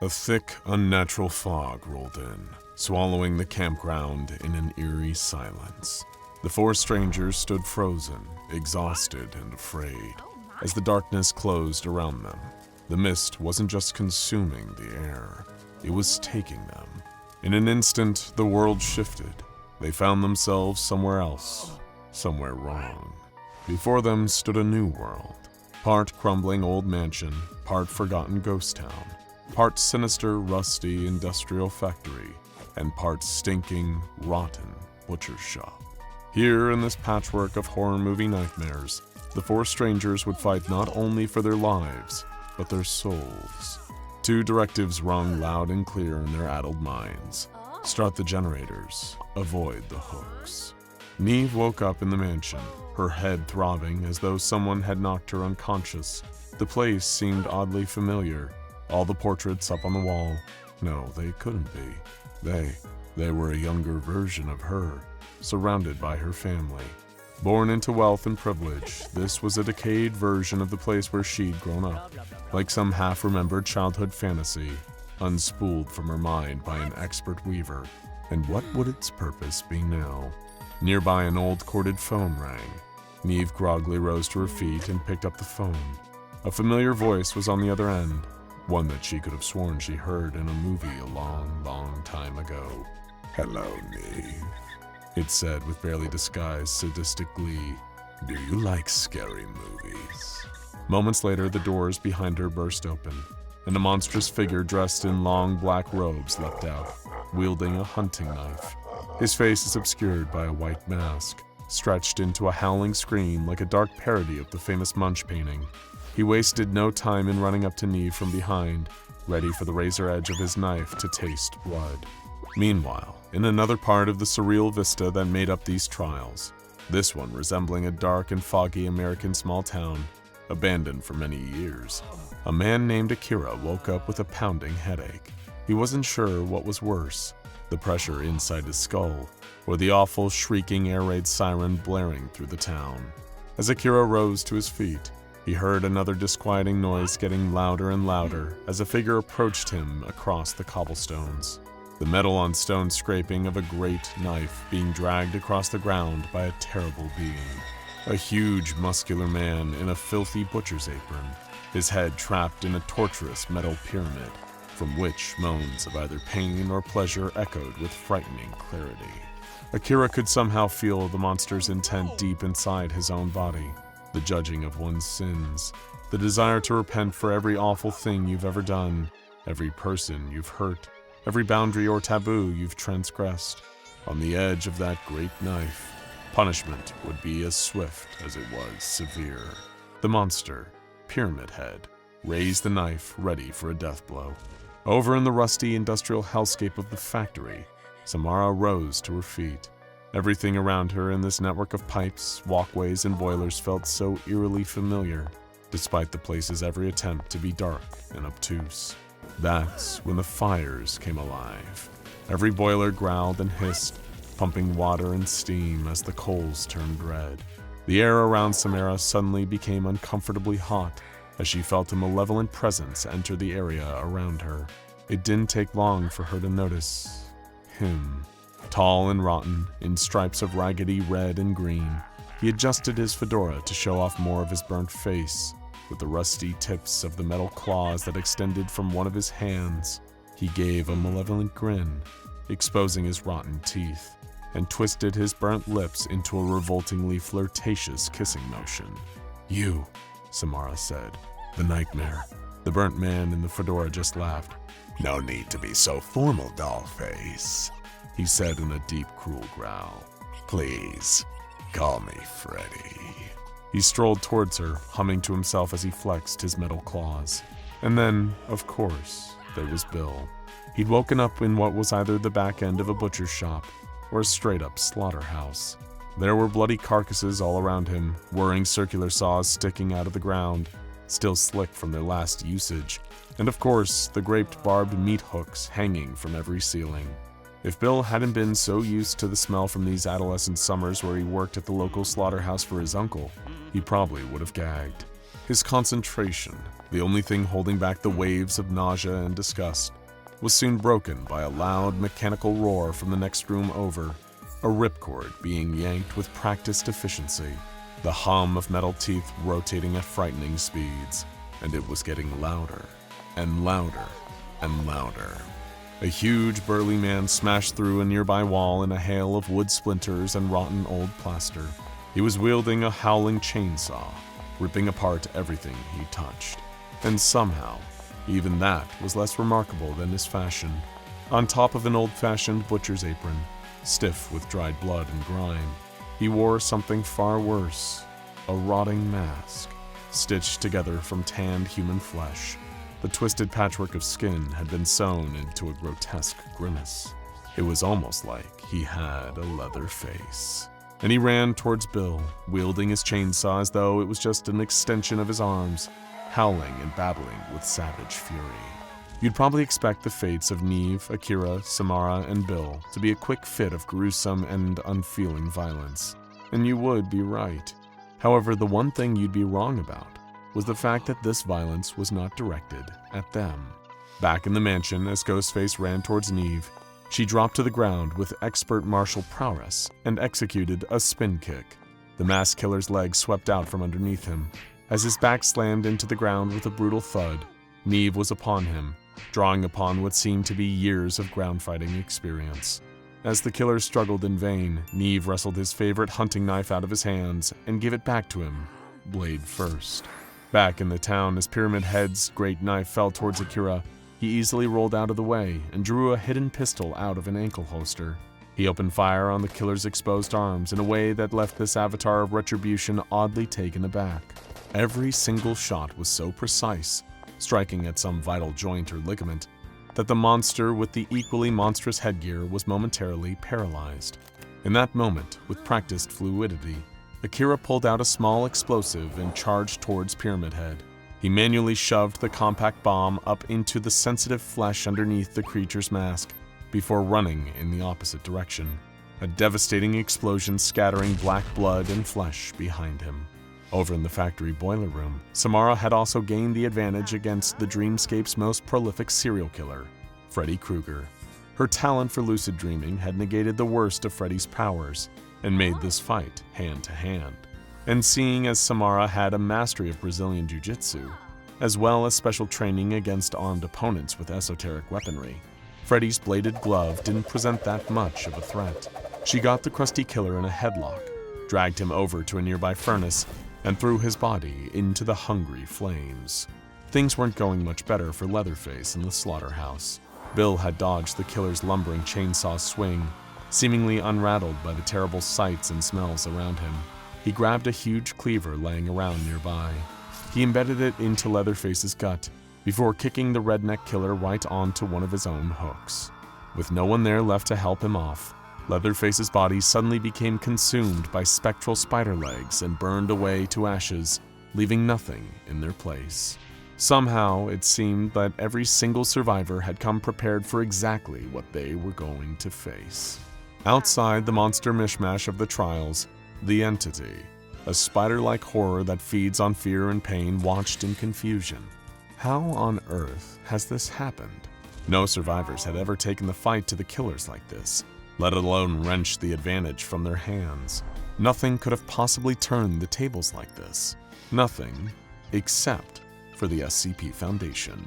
A thick, unnatural fog rolled in, swallowing the campground in an eerie silence. The four strangers stood frozen, exhausted and afraid, as the darkness closed around them. The mist wasn't just consuming the air, it was taking them. In an instant, the world shifted. They found themselves somewhere else, somewhere wrong. Before them stood a new world, part crumbling old mansion, part forgotten ghost town, part sinister, rusty industrial factory, and part stinking, rotten butcher shop. Here in this patchwork of horror movie nightmares, the four strangers would fight not only for their lives, but their souls. Two directives rung loud and clear in their addled minds. Start the generators, avoid the hooks. Neeve woke up in the mansion, her head throbbing as though someone had knocked her unconscious. The place seemed oddly familiar. All the portraits up on the wall. No, they couldn't be. They were a younger version of her, surrounded by her family. Born into wealth and privilege, this was a decayed version of the place where she'd grown up, like some half-remembered childhood fantasy, unspooled from her mind by an expert weaver. And what would its purpose be now? Nearby, an old corded phone rang. Neeve groggily rose to her feet and picked up the phone. A familiar voice was on the other end, one that she could have sworn she heard in a movie a long, long time ago. "Hello, Neeve," it said with barely disguised sadistic glee. "Do you like scary movies?" Moments later, the doors behind her burst open, and a monstrous figure dressed in long black robes leapt out, wielding a hunting knife. His face is obscured by a white mask, stretched into a howling scream like a dark parody of the famous Munch painting. He wasted no time in running up to Neeve from behind, ready for the razor edge of his knife to taste blood. Meanwhile, in another part of the surreal vista that made up these trials, this one resembling a dark and foggy American small town, abandoned for many years, a man named Akira woke up with a pounding headache. He wasn't sure what was worse, the pressure inside his skull, or the awful shrieking air raid siren blaring through the town. As Akira rose to his feet, he heard another disquieting noise getting louder and louder as a figure approached him across the cobblestones. The metal-on-stone scraping of a great knife being dragged across the ground by a terrible being. A huge, muscular man in a filthy butcher's apron, his head trapped in a torturous metal pyramid, from which moans of either pain or pleasure echoed with frightening clarity. Akira could somehow feel the monster's intent deep inside his own body, the judging of one's sins, the desire to repent for every awful thing you've ever done, every person you've hurt, every boundary or taboo you've transgressed. On the edge of that great knife, punishment would be as swift as it was severe. The monster, Pyramid Head, raised the knife ready for a death blow. Over in the rusty industrial hellscape of the factory, Samara rose to her feet. Everything around her in this network of pipes, walkways, and boilers felt so eerily familiar, despite the place's every attempt to be dark and obtuse. That's when the fires came alive. Every boiler growled and hissed, pumping water and steam as the coals turned red. The air around Samara suddenly became uncomfortably hot as she felt a malevolent presence enter the area around her. It didn't take long for her to notice him. Tall and rotten, in stripes of raggedy red and green, he adjusted his fedora to show off more of his burnt face. With the rusty tips of the metal claws that extended from one of his hands, he gave a malevolent grin, exposing his rotten teeth, and twisted his burnt lips into a revoltingly flirtatious kissing motion. "You," Samara said. "The nightmare." The burnt man in the fedora just laughed. "No need to be so formal, dollface," he said in a deep, cruel growl. "Please, call me Freddy." He strolled towards her, humming to himself as he flexed his metal claws. And then, of course, there was Bill. He'd woken up in what was either the back end of a butcher's shop or a straight-up slaughterhouse. There were bloody carcasses all around him, whirring circular saws sticking out of the ground, still slick from their last usage, and of course, the graped barbed meat hooks hanging from every ceiling. If Bill hadn't been so used to the smell from these adolescent summers where he worked at the local slaughterhouse for his uncle, he probably would have gagged. His concentration, the only thing holding back the waves of nausea and disgust, was soon broken by a loud mechanical roar from the next room over, a ripcord being yanked with practiced efficiency, the hum of metal teeth rotating at frightening speeds, and it was getting louder and louder and louder. A huge burly man smashed through a nearby wall in a hail of wood splinters and rotten old plaster. He was wielding a howling chainsaw, ripping apart everything he touched. And somehow, even that was less remarkable than his fashion. On top of an old-fashioned butcher's apron, stiff with dried blood and grime, he wore something far worse, a rotting mask, stitched together from tanned human flesh. The twisted patchwork of skin had been sewn into a grotesque grimace. It was almost like he had a leather face. And he ran towards Bill, wielding his chainsaw as though it was just an extension of his arms, howling and babbling with savage fury. You'd probably expect the fates of Neeve, Akira, Samara, and Bill to be a quick fit of gruesome and unfeeling violence. And you would be right. However, the one thing you'd be wrong about was the fact that this violence was not directed at them. Back in the mansion, as Ghostface ran towards Neeve, she dropped to the ground with expert martial prowess and executed a spin kick. The masked killer's legs swept out from underneath him. As his back slammed into the ground with a brutal thud, Neeve was upon him, drawing upon what seemed to be years of ground fighting experience. As the killer struggled in vain, Neeve wrestled his favorite hunting knife out of his hands and gave it back to him, blade first. Back in the town, as Pyramid Head's great knife fell towards Akira, he easily rolled out of the way and drew a hidden pistol out of an ankle holster. He opened fire on the killer's exposed arms in a way that left this avatar of retribution oddly taken aback. Every single shot was so precise, striking at some vital joint or ligament, that the monster with the equally monstrous headgear was momentarily paralyzed. In that moment, with practiced fluidity, Akira pulled out a small explosive and charged towards Pyramid Head. He manually shoved the compact bomb up into the sensitive flesh underneath the creature's mask before running in the opposite direction, a devastating explosion scattering black blood and flesh behind him. Over in the factory boiler room, Samara had also gained the advantage against the dreamscape's most prolific serial killer, Freddy Krueger. Her talent for lucid dreaming had negated the worst of Freddy's powers and made this fight hand-to-hand. And seeing as Samara had a mastery of Brazilian Jiu-Jitsu, as well as special training against armed opponents with esoteric weaponry, Freddy's bladed glove didn't present that much of a threat. She got the crusty killer in a headlock, dragged him over to a nearby furnace, and threw his body into the hungry flames. Things weren't going much better for Leatherface in the slaughterhouse. Bill had dodged the killer's lumbering chainsaw swing, seemingly unrattled by the terrible sights and smells around him. He grabbed a huge cleaver laying around nearby. He embedded it into Leatherface's gut before kicking the redneck killer right onto one of his own hooks. With no one there left to help him off, Leatherface's body suddenly became consumed by spectral spider legs and burned away to ashes, leaving nothing in their place. Somehow, it seemed that every single survivor had come prepared for exactly what they were going to face. Outside the monster mishmash of the trials, the Entity, a spider-like horror that feeds on fear and pain, watched in confusion. How on earth has this happened? No survivors had ever taken the fight to the killers like this, let alone wrenched the advantage from their hands. Nothing could have possibly turned the tables like this. Nothing except for the SCP Foundation.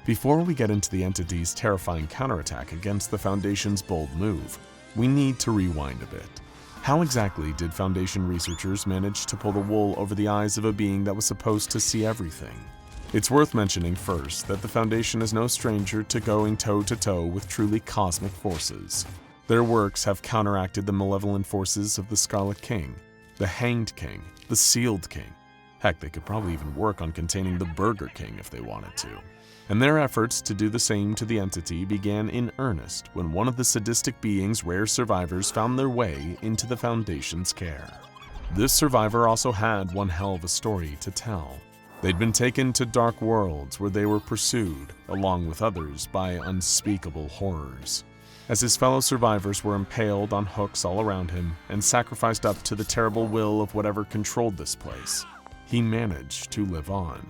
Before we get into the Entity's terrifying counterattack against the Foundation's bold move, we need to rewind a bit. How exactly did Foundation researchers manage to pull the wool over the eyes of a being that was supposed to see everything? It's worth mentioning first that the Foundation is no stranger to going toe-to-toe with truly cosmic forces. Their works have counteracted the malevolent forces of the Scarlet King, the Hanged King, the Sealed King. Heck, they could probably even work on containing the Burger King if they wanted to. And their efforts to do the same to the Entity began in earnest when one of the sadistic being's rare survivors found their way into the Foundation's care. This survivor also had one hell of a story to tell. They'd been taken to dark worlds where they were pursued, along with others, by unspeakable horrors. As his fellow survivors were impaled on hooks all around him and sacrificed up to the terrible will of whatever controlled this place, he managed to live on.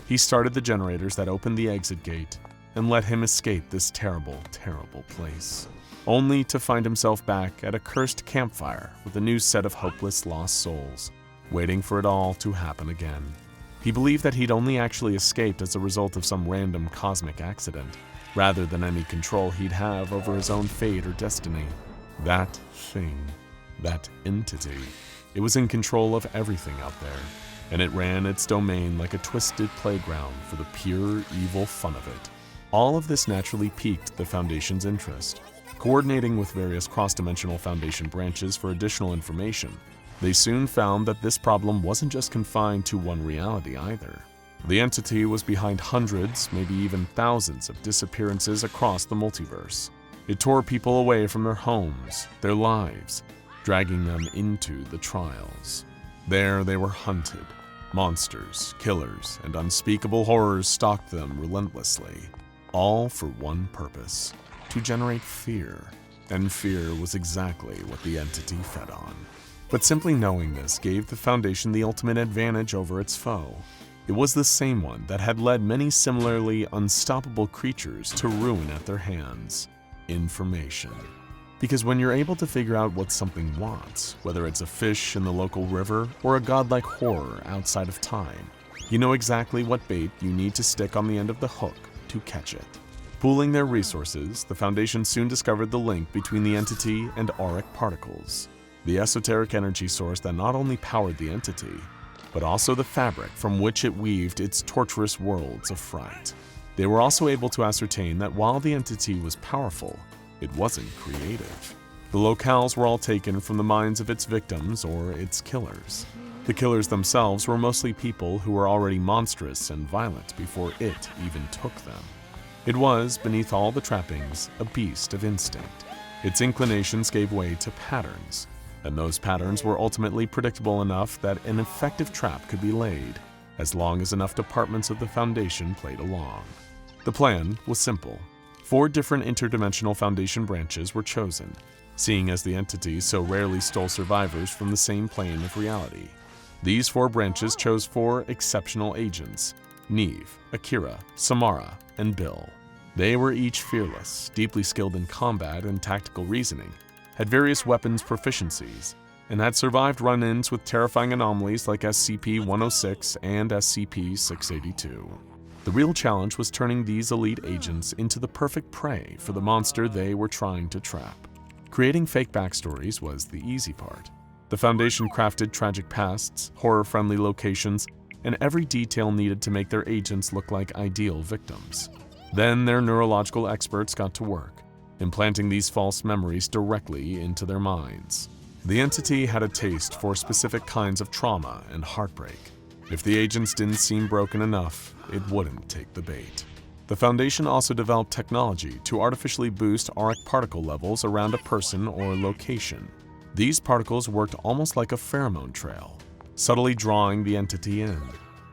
He started the generators that opened the exit gate and let him escape this terrible, terrible place, only to find himself back at a cursed campfire with a new set of hopeless lost souls, waiting for it all to happen again. He believed that he'd only actually escaped as a result of some random cosmic accident, rather than any control he'd have over his own fate or destiny. That thing, that entity, it was in control of everything out there, and it ran its domain like a twisted playground for the pure evil fun of it. All of this naturally piqued the Foundation's interest. Coordinating with various cross-dimensional Foundation branches for additional information, they soon found that this problem wasn't just confined to one reality either. The entity was behind hundreds, maybe even thousands of disappearances across the multiverse. It tore people away from their homes, their lives, dragging them into the trials. There they were hunted. Monsters, killers, and unspeakable horrors stalked them relentlessly, all for one purpose: to generate fear. And fear was exactly what the entity fed on. But simply knowing this gave the Foundation the ultimate advantage over its foe. It was the same one that had led many similarly unstoppable creatures to ruin at their hands: information. Because when you're able to figure out what something wants, whether it's a fish in the local river or a godlike horror outside of time, you know exactly what bait you need to stick on the end of the hook to catch it. Pooling their resources, the Foundation soon discovered the link between the entity and auric particles, the esoteric energy source that not only powered the entity, but also the fabric from which it weaved its torturous worlds of fright. They were also able to ascertain that while the entity was powerful, it wasn't creative. The locales were all taken from the minds of its victims or its killers. The killers themselves were mostly people who were already monstrous and violent before it even took them. It was, beneath all the trappings, a beast of instinct. Its inclinations gave way to patterns, and those patterns were ultimately predictable enough that an effective trap could be laid, as long as enough departments of the Foundation played along. The plan was simple. 4 different interdimensional Foundation branches were chosen, seeing as the entity so rarely stole survivors from the same plane of reality. These 4 branches chose 4 exceptional agents: Neeve, Akira, Samara, and Bill. They were each fearless, deeply skilled in combat and tactical reasoning, had various weapons proficiencies, and had survived run-ins with terrifying anomalies like SCP-106 and SCP-682. The real challenge was turning these elite agents into the perfect prey for the monster they were trying to trap. Creating fake backstories was the easy part. The Foundation crafted tragic pasts, horror-friendly locations, and every detail needed to make their agents look like ideal victims. Then their neurological experts got to work, implanting these false memories directly into their minds. The entity had a taste for specific kinds of trauma and heartbreak. If the agents didn't seem broken enough, it wouldn't take the bait. The Foundation also developed technology to artificially boost auric particle levels around a person or location. These particles worked almost like a pheromone trail, subtly drawing the entity in.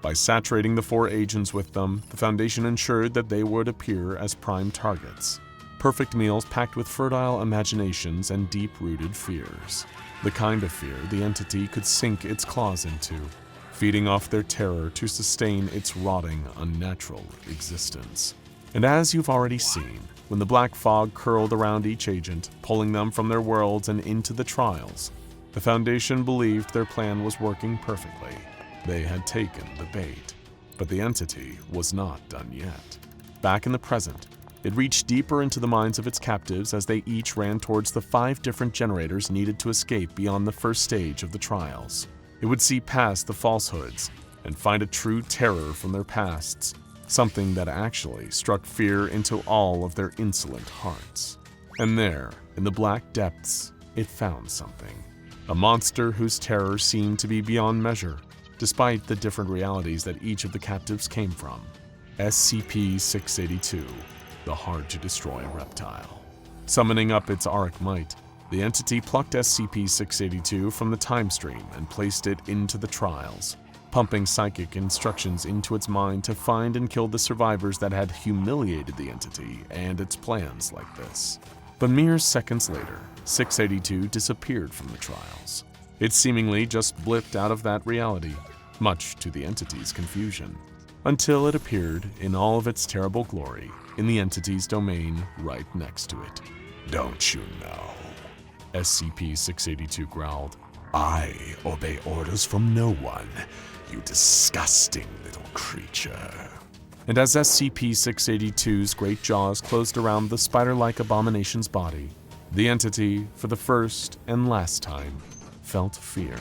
By saturating the 4 agents with them, the Foundation ensured that they would appear as prime targets. Perfect meals packed with fertile imaginations and deep-rooted fears. The kind of fear the entity could sink its claws into, feeding off their terror to sustain its rotting, unnatural existence. And as you've already seen, when the black fog curled around each agent, pulling them from their worlds and into the trials, the Foundation believed their plan was working perfectly. They had taken the bait. But the entity was not done yet. Back in the present, it reached deeper into the minds of its captives as they each ran towards the 5 different generators needed to escape beyond the first stage of the trials. It would see past the falsehoods and find a true terror from their pasts, something that actually struck fear into all of their insolent hearts. And there, in the black depths, it found something. A monster whose terror seemed to be beyond measure, despite the different realities that each of the captives came from. SCP-682, the hard-to-destroy reptile. Summoning up its auric might, the entity plucked SCP-682 from the time stream and placed it into the trials, pumping psychic instructions into its mind to find and kill the survivors that had humiliated the entity and its plans like this. But mere seconds later, 682 disappeared from the trials. It seemingly just blipped out of that reality, much to the entity's confusion, until it appeared in all of its terrible glory in the entity's domain right next to it. Don't you know? SCP-682 growled. I obey orders from no one, you disgusting little creature. And as SCP-682's great jaws closed around the spider-like abomination's body, the entity, for the first and last time, felt fear.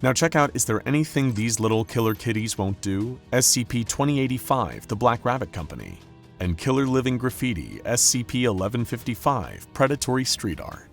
Now check out, is there anything these little killer kitties won't do? SCP-2085, the Black Rabbit Company, and Killer Living Graffiti, SCP-1155, Predatory Street Art.